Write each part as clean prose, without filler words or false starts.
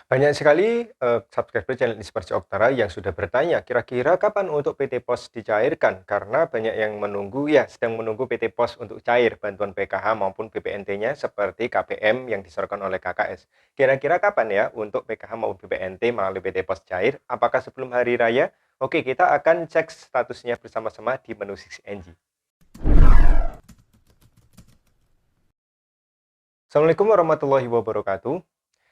Banyak sekali, subscriber channel Inspirasi Oktara yang sudah bertanya, kira-kira kapan untuk PT POS dicairkan? Karena banyak yang menunggu ya, sedang menunggu PT POS untuk cair bantuan PKH maupun BPNT-nya seperti KPM yang disalurkan oleh KKS. Kira-kira kapan ya untuk PKH maupun BPNT melalui PT POS cair? Apakah sebelum hari raya? Oke, kita akan cek statusnya bersama-sama di menu 6NG. Assalamualaikum warahmatullahi wabarakatuh.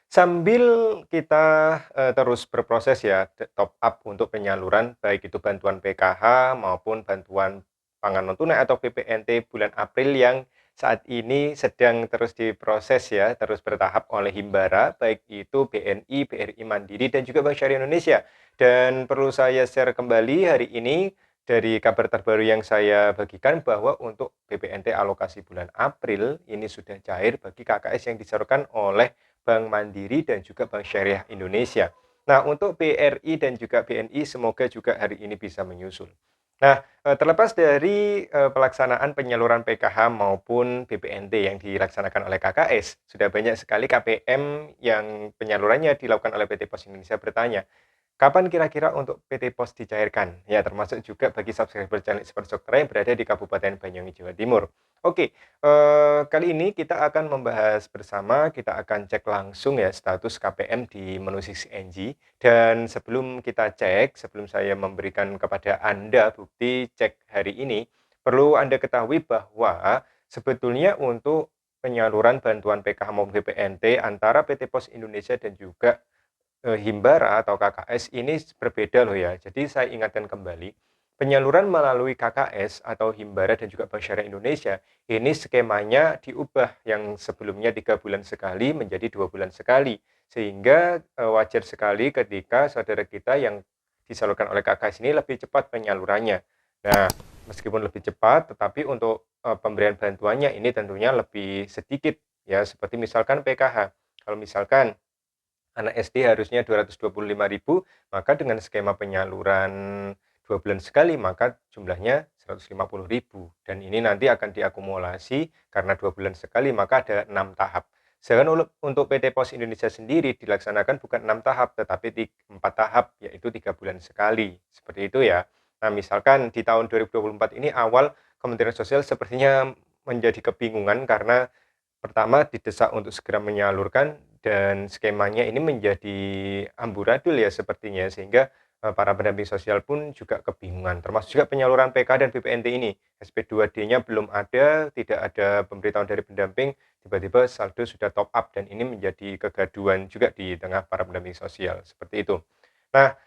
Sambil kita, terus berproses ya, top up untuk penyaluran, baik itu bantuan PKH maupun bantuan pangan non-tunai atau BPNT bulan April yang saat ini sedang terus diproses ya, terus bertahap oleh Himbara, baik itu BNI, BRI Mandiri, dan juga Bank Syariah Indonesia. Dan perlu saya share kembali hari ini dari kabar terbaru yang saya bagikan bahwa untuk BPNT alokasi bulan April ini sudah cair bagi KKS yang disalurkan oleh Bank Mandiri dan juga Bank Syariah Indonesia. Nah, untuk BRI dan juga BNI semoga juga hari ini bisa menyusul. Nah, terlepas dari, pelaksanaan penyaluran PKH maupun BPNT yang dilaksanakan oleh KKS, sudah banyak sekali KPM yang penyalurannya dilakukan oleh PT Pos Indonesia bertanya, kapan kira-kira untuk PT POS dicairkan? Ya, termasuk juga bagi subscriber channel Expert Dokter yang berada di Kabupaten Banyuwangi, Jawa Timur. Oke, kali ini kita akan membahas bersama, kita akan cek langsung ya status KPM di menu 6NG. Dan sebelum kita cek, sebelum saya memberikan kepada Anda bukti cek hari ini, perlu Anda ketahui bahwa sebetulnya untuk penyaluran bantuan PKH maupun BPNT antara PT POS Indonesia dan juga Himbara atau KKS ini berbeda loh ya. Jadi saya ingatkan kembali, penyaluran melalui KKS atau Himbara dan juga Bank Syariah Indonesia, ini skemanya diubah yang sebelumnya 3 bulan sekali menjadi 2 bulan sekali. Sehingga wajar sekali ketika saudara kita yang disalurkan oleh KKS ini lebih cepat penyalurannya. Nah, meskipun lebih cepat, tetapi untuk pemberian bantuannya ini tentunya lebih sedikit ya, seperti misalkan PKH. Kalau misalkan anak SD harusnya 225.000, maka dengan skema penyaluran 2 bulan sekali, maka jumlahnya 150.000 dan ini nanti akan diakumulasi karena 2 bulan sekali, maka ada 6 tahap. Sedangkan untuk PT Pos Indonesia sendiri dilaksanakan bukan 6 tahap, tetapi 4 tahap, yaitu 3 bulan sekali, seperti itu ya. Nah, misalkan di tahun 2024 ini awal Kementerian Sosial sepertinya menjadi kebingungan karena pertama, didesak untuk segera menyalurkan dan skemanya ini menjadi amburadul ya sepertinya, sehingga, para pendamping sosial pun juga kebingungan, termasuk juga penyaluran PK dan BPNT ini. SP2D-nya belum ada, tidak ada pemberitahuan dari pendamping, tiba-tiba saldo sudah top up dan ini menjadi kegaduhan juga di tengah para pendamping sosial, seperti itu. Nah,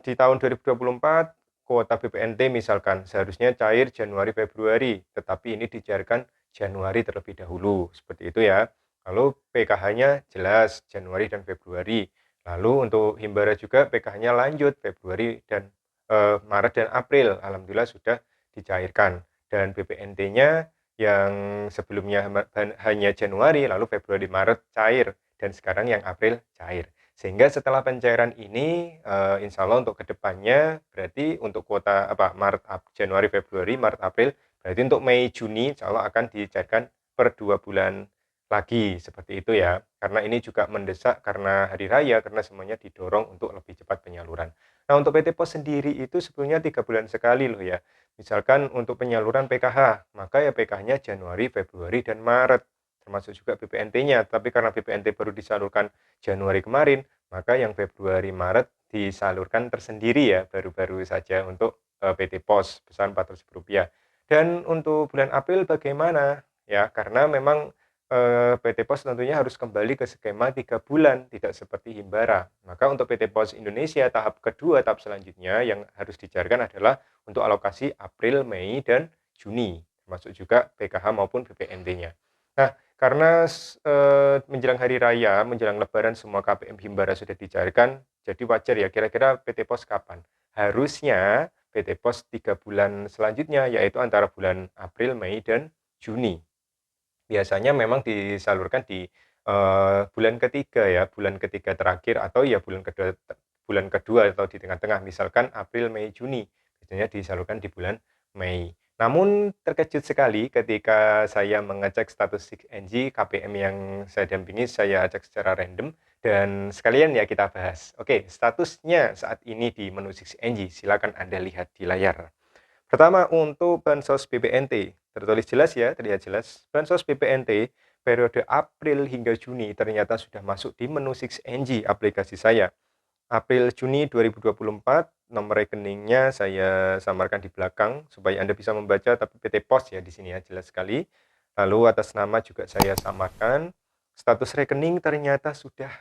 di tahun 2024 kuota BPNT misalkan seharusnya cair Januari, Februari, tetapi ini dicairkan Januari terlebih dahulu, seperti itu ya. Lalu PKH-nya jelas Januari dan Februari. Lalu untuk Himbara juga PKH-nya lanjut Februari dan Maret dan April. Alhamdulillah sudah dicairkan. Dan BPNT-nya yang sebelumnya hanya Januari, lalu Februari, Maret cair dan sekarang yang April cair. Sehingga setelah pencairan ini, insya Allah untuk kedepannya berarti untuk kuota apa Januari, Februari, Maret, April, berarti untuk Mei, Juni insya Allah akan dicairkan per 2 bulan lagi, seperti itu ya. Karena ini juga mendesak karena hari raya, karena semuanya didorong untuk lebih cepat penyaluran. Nah, untuk PT POS sendiri itu sebetulnya 3 bulan sekali loh ya. Misalkan untuk penyaluran PKH, maka ya PKH-nya Januari, Februari, dan Maret, termasuk juga BPNT-nya. Tapi karena BPNT baru disalurkan Januari kemarin, maka yang Februari, Maret disalurkan tersendiri ya, baru-baru saja untuk PT POS sebesar Rp400. Dan untuk bulan April bagaimana? Ya, karena memang PT POS tentunya harus kembali ke skema 3 bulan, tidak seperti Himbara. Maka untuk PT POS Indonesia tahap kedua, tahap selanjutnya yang harus dicairkan adalah untuk alokasi April, Mei, dan Juni, termasuk juga PKH maupun BPNT-nya. Nah, karena menjelang hari raya, menjelang lebaran semua KPM Himbara sudah dicairkan, jadi wajar ya kira-kira PT POS kapan? Harusnya PT POS 3 bulan selanjutnya, yaitu antara bulan April, Mei, dan Juni. Biasanya memang disalurkan di, bulan ketiga ya, bulan ketiga terakhir atau ya bulan kedua atau di tengah-tengah, misalkan April, Mei, Juni, biasanya disalurkan di bulan Mei. Namun terkejut sekali ketika saya mengecek status 6NG KPM yang saya dampingi, saya cek secara random dan sekalian ya kita bahas. Oke, statusnya saat ini di menu 6NG, silakan Anda lihat di layar. Pertama, untuk bansos BPNT, tertulis jelas ya, terlihat jelas. Bansos BPNT periode April hingga Juni ternyata sudah masuk di menu 6NG aplikasi saya. April Juni 2024, nomor rekeningnya saya samarkan di belakang supaya Anda bisa membaca, tapi PT Pos ya di sini ya, jelas sekali. Lalu atas nama juga saya samarkan. Status rekening ternyata sudah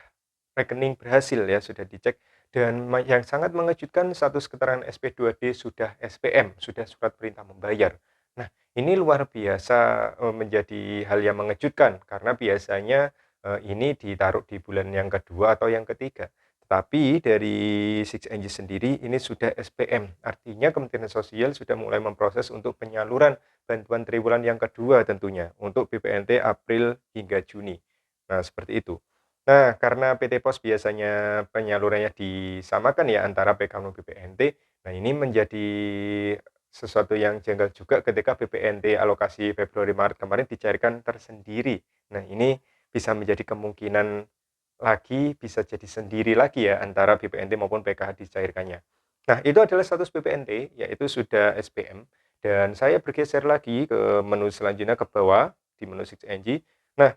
rekening berhasil ya, sudah dicek, dan yang sangat mengejutkan status keterangan SP2D sudah SPM, sudah surat perintah membayar. Nah, ini luar biasa, menjadi hal yang mengejutkan karena biasanya, ini ditaruh di bulan yang kedua atau yang ketiga. Tetapi dari Six NG sendiri ini sudah SPM, artinya Kementerian Sosial sudah mulai memproses untuk penyaluran bantuan triwulan yang kedua tentunya untuk BPNT April hingga Juni. Nah, seperti itu. Nah, karena PT Pos biasanya penyalurannya disamakan ya antara PKM dan BPNT, nah ini menjadi sesuatu yang janggal juga ketika BPNT alokasi Februari Maret kemarin dicairkan tersendiri. Nah, ini bisa menjadi kemungkinan lagi, bisa jadi sendiri lagi ya antara BPNT maupun PKH dicairkannya. Nah, itu adalah status BPNT, yaitu sudah SPM, dan saya bergeser lagi ke menu selanjutnya ke bawah, di menu 6NG. Nah,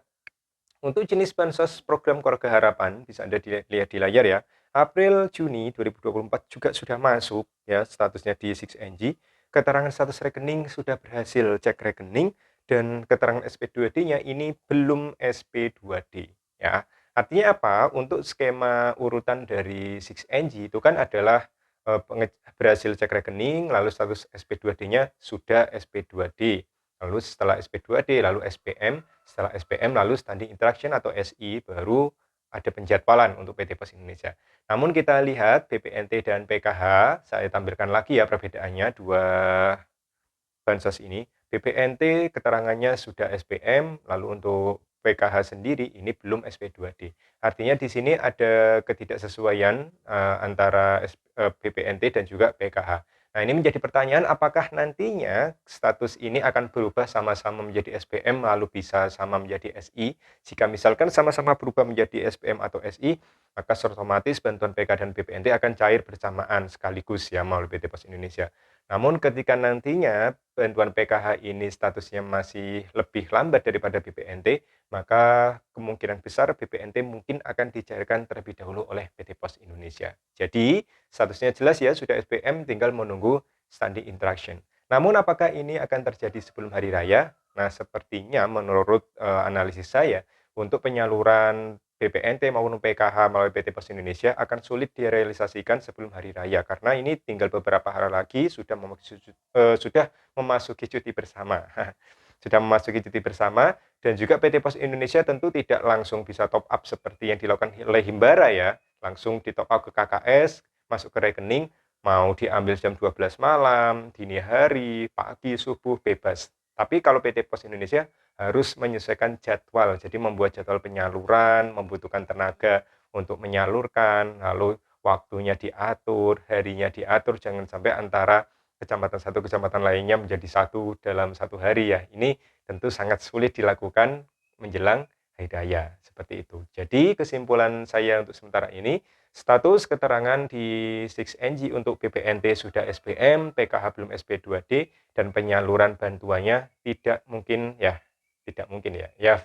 untuk jenis bansos program Keluarga Harapan, bisa Anda lihat di layar ya, April Juni 2024 juga sudah masuk ya statusnya di 6NG. Keterangan status rekening sudah berhasil cek rekening dan keterangan SP2D-nya ini belum SP2D ya. Artinya apa? Untuk skema urutan dari 6NG itu kan adalah berhasil cek rekening, lalu status SP2D-nya sudah SP2D. Lalu setelah SP2D, lalu SPM, setelah SPM lalu standing interaction atau SI, baru ada penjadwalan untuk PT Pos Indonesia. Namun kita lihat BPNT dan PKH, saya tampilkan lagi ya perbedaannya dua bansos ini. BPNT keterangannya sudah SPM, lalu untuk PKH sendiri ini belum SP2D. Artinya di sini ada ketidaksesuaian antara BPNT dan juga PKH. Nah, ini menjadi pertanyaan apakah nantinya status ini akan berubah sama-sama menjadi SPM lalu bisa sama menjadi SI. Jika misalkan sama-sama berubah menjadi SPM atau SI, maka otomatis bantuan PK dan BPNT akan cair bersamaan sekaligus ya melalui PT Pos Indonesia. Namun ketika nantinya bantuan PKH ini statusnya masih lebih lambat daripada BPNT, maka kemungkinan besar BPNT mungkin akan dicairkan terlebih dahulu oleh PT Pos Indonesia. Jadi, statusnya jelas ya, sudah SPM, tinggal menunggu standing interaction. Namun apakah ini akan terjadi sebelum hari raya? Nah, sepertinya menurut analisis saya, untuk penyaluran BPNT maupun PKH melalui PT Pos Indonesia akan sulit direalisasikan sebelum hari raya karena ini tinggal beberapa hari lagi sudah memasuki cuti bersama. Sudah memasuki cuti bersama dan juga PT Pos Indonesia tentu tidak langsung bisa top up seperti yang dilakukan oleh Himbara ya, langsung di top up ke KKS, masuk ke rekening, mau diambil jam 12 malam, dini hari, pagi, subuh, bebas. Tapi kalau PT Pos Indonesia harus menyesuaikan jadwal, jadi membuat jadwal penyaluran, membutuhkan tenaga untuk menyalurkan, lalu waktunya diatur, harinya diatur, jangan sampai antara kecamatan satu kecamatan lainnya menjadi satu dalam satu hari ya. Ini tentu sangat sulit dilakukan menjelang hari raya, seperti itu. Jadi kesimpulan saya untuk sementara ini, status keterangan di 6NG untuk BPNT sudah SPM, PKH belum SP2D, dan penyaluran bantuannya tidak mungkin ya, tidak mungkin ya. Ya,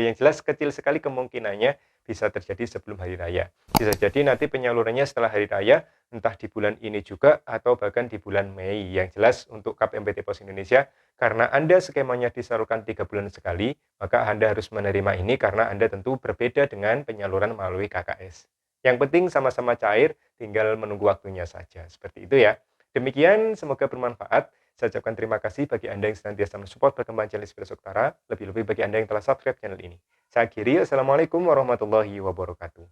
yang jelas kecil sekali kemungkinannya bisa terjadi sebelum hari raya. Bisa jadi nanti penyalurannya setelah hari raya, entah di bulan ini juga atau bahkan di bulan Mei. Yang jelas untuk KPMPT Pos Indonesia, karena Anda skemanya disalurkan 3 bulan sekali, maka Anda harus menerima ini karena Anda tentu berbeda dengan penyaluran melalui KKS. Yang penting sama-sama cair, tinggal menunggu waktunya saja. Seperti itu ya. Demikian, semoga bermanfaat. Saya ucapkan terima kasih bagi Anda yang senantiasa mensupport perkembangan channel Inspirasi Utara, lebih-lebih bagi Anda yang telah subscribe channel ini. Saya akhiri, Assalamualaikum warahmatullahi wabarakatuh.